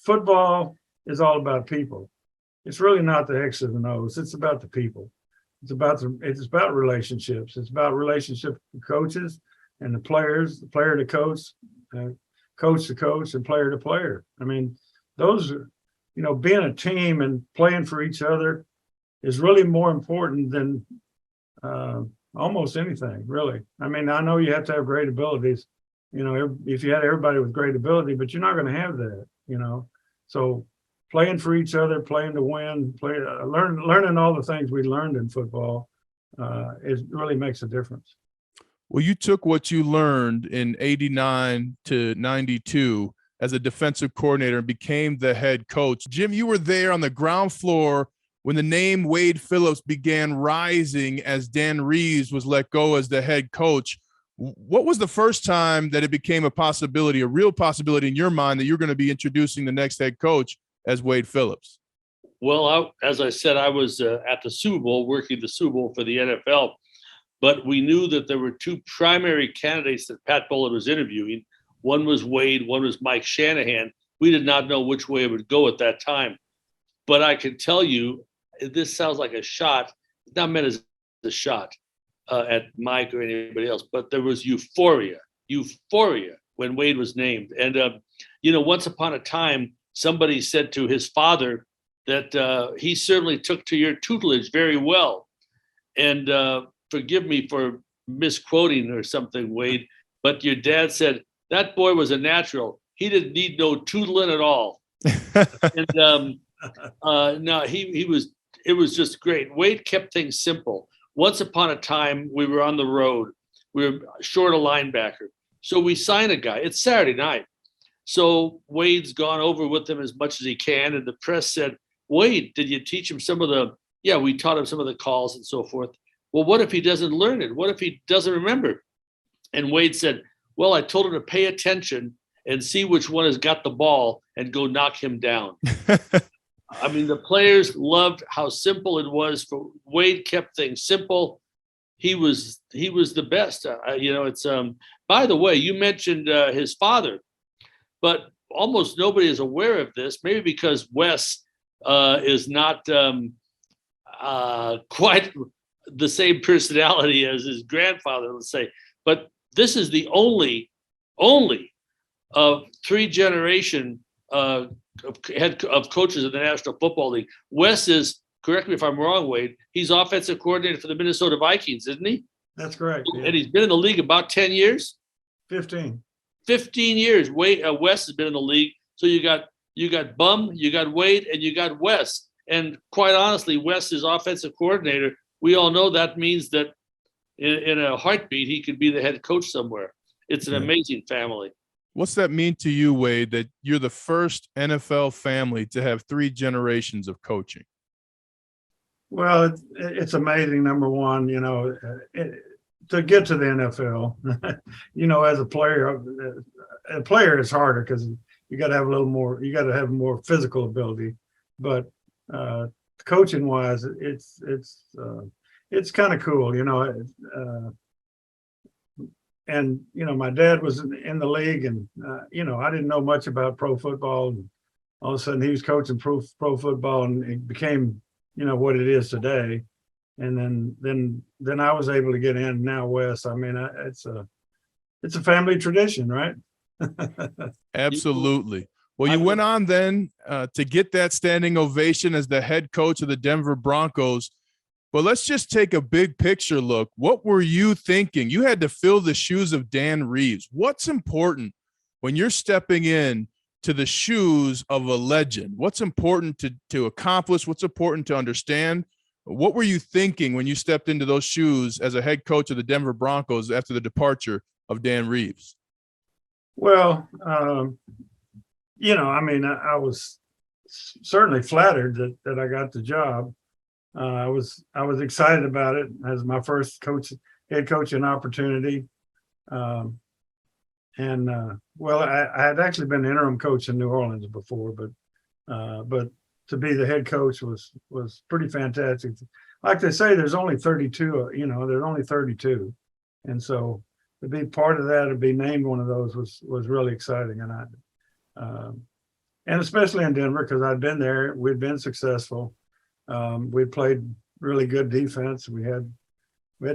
football is all about people. It's really not the X's and O's. It's about the people. It's about relationships. It's about relationships with coaches and the players, the player to coach, coach to coach, and player to player. I mean, those are, being a team and playing for each other is really more important than almost anything, really. I mean, I know you have to have great abilities. If you had everybody with great ability, but you're not going to have that. So playing for each other, playing to win, learning all the things we learned in football, it really makes a difference. Well, you took what you learned in '89 to '92 as a defensive coordinator and became the head coach. Jim, you were there on the ground floor when the name Wade Phillips began rising as Dan Reeves was let go as the head coach. What was the first time that it became a possibility, a real possibility in your mind, that you're going to be introducing the next head coach as Wade Phillips? Well, as I said, I was at the Super Bowl, working the Super Bowl for the NFL, but we knew that there were two primary candidates that Pat Bowlen was interviewing. One was Wade, one was Mike Shanahan. We did not know which way it would go at that time. But I can tell you, this sounds like a shot. It's not meant as a shot at Mike or anybody else, but there was euphoria when Wade was named. And, once upon a time, somebody said to his father that he certainly took to your tutelage very well. And forgive me for misquoting or something, Wade, but your dad said, that boy was a natural. He didn't need no tuteling at all. And no, it was just great. Wade kept things simple. Once upon a time, we were on the road. We were short a linebacker. So we sign a guy. It's Saturday night. So Wade's gone over with him as much as he can. And the press said, Wade, did you teach him we taught him some of the calls and so forth. Well, what if he doesn't learn it? What if he doesn't remember? And Wade said, well, I told him to pay attention and see which one has got the ball and go knock him down. I mean, the players loved how simple it was. Wade kept things simple. He was the best. It's by the way, you mentioned his father, but almost nobody is aware of this. Maybe because Wes is not quite the same personality as his grandfather, let's say. But this is the only of three generation head of coaches in the National Football League. Wes is, correct me if I'm wrong, Wade, he's offensive coordinator for the Minnesota Vikings, isn't he? That's correct. Yeah. And he's been in the league about 10 years? 15 years. Wes has been in the league. So you got Bum, you got Wade, and you got Wes. And quite honestly, Wes is offensive coordinator. We all know that means that in a heartbeat, he could be the head coach somewhere. It's an amazing family. What's that mean to you, Wade, that you're the first NFL family to have three generations of coaching? Well, it's amazing. Number one, to get to the NFL, as a player is harder because you got to have you got to have more physical ability. But coaching wise, it's kind of cool, and my dad was in the league, and I didn't know much about pro football, and all of a sudden he was coaching pro football, and it became what it is today. And then I was able to get in. Now Wes, I mean, it's a family tradition, right? Absolutely. Well, you went on then to get that standing ovation as the head coach of the Denver Broncos. But let's just take a big picture look. What were you thinking? You had to fill the shoes of Dan Reeves. What's important when you're stepping in to the shoes of a legend? What's important to accomplish? What's important to understand? What were you thinking when you stepped into those shoes as a head coach of the Denver Broncos after the departure of Dan Reeves? Well, I was certainly flattered that I got the job. I was excited about it as my first head coaching opportunity. I had actually been the interim coach in New Orleans before, but to be the head coach was pretty fantastic. Like they say, there's only 32. There's only 32, and so to be part of that, to be named one of those was really exciting. And and especially in Denver, because I'd been there, we'd been successful. We played really good defense. We had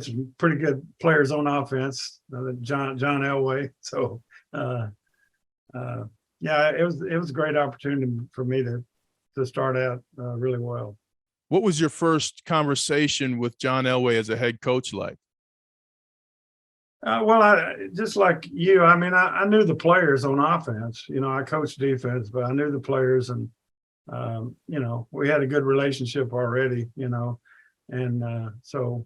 some pretty good players on offense, John Elway. So, yeah, it was a great opportunity for me to start out really well. What was your first conversation with John Elway as a head coach like? Well, just like you, I mean, I knew the players on offense. You know, I coached defense, but I knew the players, and you know, we had a good relationship already. You know, and so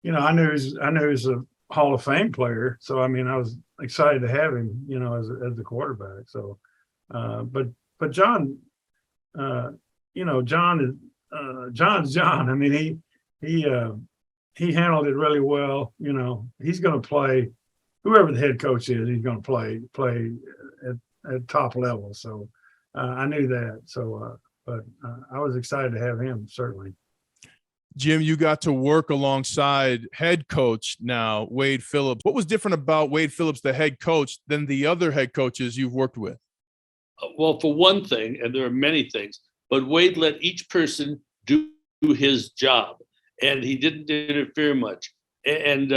you know, I knew he was a Hall of Fame player. So I mean, I was excited to have him. You know, as the quarterback. So, but John, you know, John's John. I mean, he handled it really well. You know, he's going to play whoever the head coach is. He's going to play at top level. So I knew that. So, but I was excited to have him, certainly. Jim, you got to work alongside head coach now, Wade Phillips. What was different about Wade Phillips, the head coach, than the other head coaches you've worked with? Well, for one thing, and there are many things, but Wade let each person do his job. And he didn't interfere much, and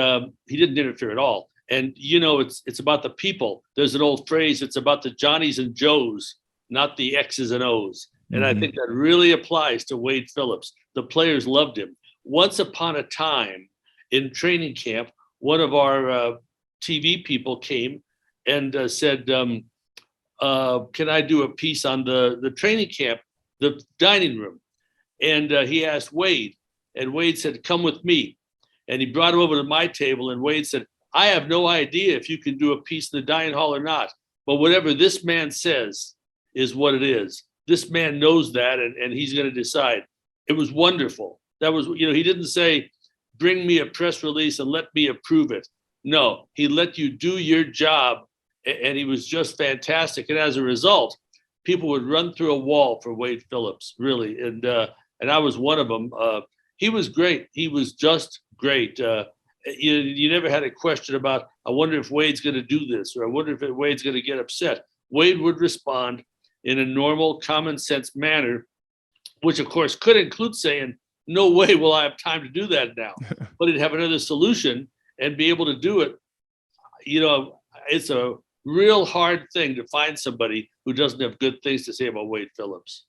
he didn't interfere at all. And you know, it's about the people. There's an old phrase: "It's about the Johnnies and Joes, not the X's and O's." And I think that really applies to Wade Phillips. The players loved him. Once upon a time, in training camp, one of our TV people came and said, "Can I do a piece on the training camp, the dining room?" And he asked Wade. And Wade said, "Come with me." And he brought him over to my table. And Wade said, "I have no idea if you can do a piece in the dining hall or not. But whatever this man says is what it is. This man knows that, and he's going to decide." It was wonderful. That was, you know, he didn't say, "Bring me a press release and let me approve it." No, he let you do your job. And he was just fantastic. And as a result, people would run through a wall for Wade Phillips, really. And I was one of them. He was great. He was just great. You never had a question about, "I wonder if Wade's going to do this," or "I wonder if Wade's going to get upset." Wade would respond in a normal, common sense manner, which of course could include saying, "No way will I have time to do that now." But he'd have another solution and be able to do it. You know, it's a real hard thing to find somebody who doesn't have good things to say about Wade Phillips.